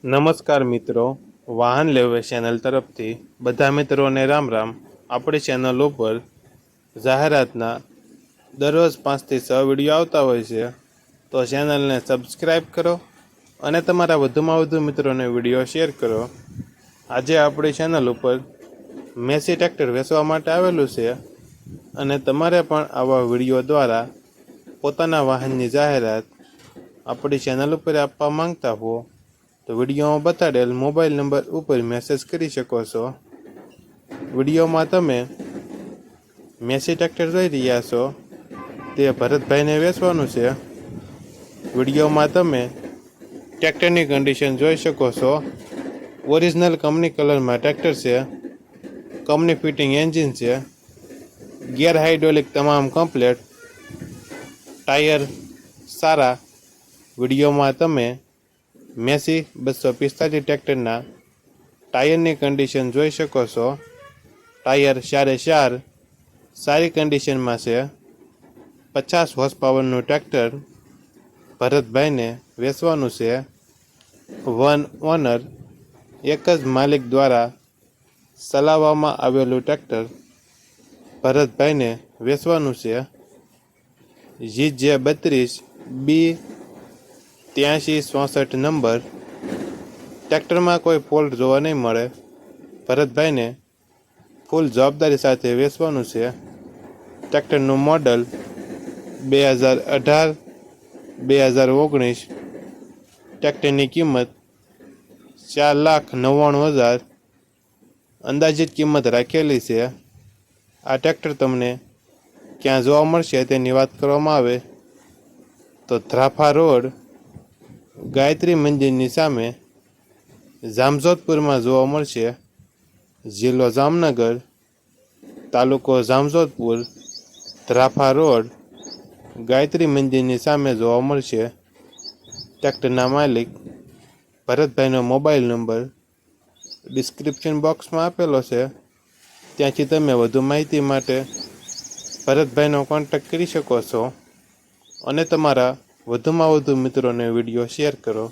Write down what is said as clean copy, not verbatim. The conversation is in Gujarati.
નમસ્કાર મિત્રો, વાહન લેવે ચેનલ તરફથી બધા મિત્રોને રામ રામ. આપણી ચેનલ ઉપર જાહેરાતના દરરોજ 5 થી 6 વિડીયો આવતા હોય છે, તો ચેનલને સબસ્ક્રાઈબ કરો અને તમારા વધુમાં વધુ મિત્રોને વિડીયો શેર કરો. આજે આપણી ચેનલ ઉપર મેસી ટ્રેક્ટર વેચવા માટે આવેલું છે અને તમારે પણ આવા વિડીયો દ્વારા પોતાના વાહનની જાહેરાત આપણી ચેનલ ઉપર આપવા માંગતા હો તો વિડીયોમાં બતાડેલ મોબાઈલ નંબર ઉપર મેસેજ કરી શકો છો. વિડીયોમાં તમે મેસી ટ્રેક્ટર જોઈ રહ્યા છો તે ભરતભાઈને વેચવાનું છે. વિડીયોમાં તમે ટ્રેક્ટરની કન્ડિશન જોઈ શકો છો. ઓરિજિનલ કંપની કલરમાં ટ્રેક્ટર છે. કંપની ફિટિંગ એન્જિન છે. ગિયર હાઇડ્રોલિક તમામ કમ્પ્લેટ. ટાયર સારા. વિડીયોમાં તમે મેસી 245 ટ્રેક્ટરના ટાયરની કન્ડિશન જોઈ શકો છો. ટાયર 4 સારી કન્ડિશનમાં છે. 50 હોર્સ પાવરનું ટ્રેક્ટર ભરતભાઈને વેચવાનું છે. વન ઓનર, એક જ માલિક દ્વારા ચલાવવામાં આવેલું ટ્રેક્ટર ભરતભાઈને વેચવાનું છે. GJ32B 8364 number. ટ્રેક્ટરમાં કોઈ ફોલ્ટ જોવા નહીં મળે. ભરતભાઈને ફૂલ જવાબદારી સાથે વેચવાનું છે. ટ્રેક્ટરનું મોડલ 2018 2019. ટ્રેક્ટરની કિંમત 4,99,000 અંદાજિત કિંમત રાખેલી છે. આ ટ્રેક્ટર તમને ક્યાં જોવા મળશે તેની વાત કરવામાં આવે તો ધ્રાફા રોડ, ગાયત્રી મંદિરની સામે, જામજોધપુરમાં જોવા મળશે. જિલ્લો જામનગર, તાલુકો જામજોધપુર, ધ્રાફા રોડ, ગાયત્રી મંદિરની સામે જોવા મળશે. ટ્રેક્ટરના માલિક ભરતભાઈનો મોબાઈલ નંબર ડિસ્ક્રિપ્શન બોક્સમાં આપેલો છે. ત્યાંથી તમે વધુ માહિતી માટે ભરતભાઈનો કોન્ટેક્ટ કરી શકો છો અને તમારા વધુમાં વધુ મિત્રોને વિડીયો શેર કરો.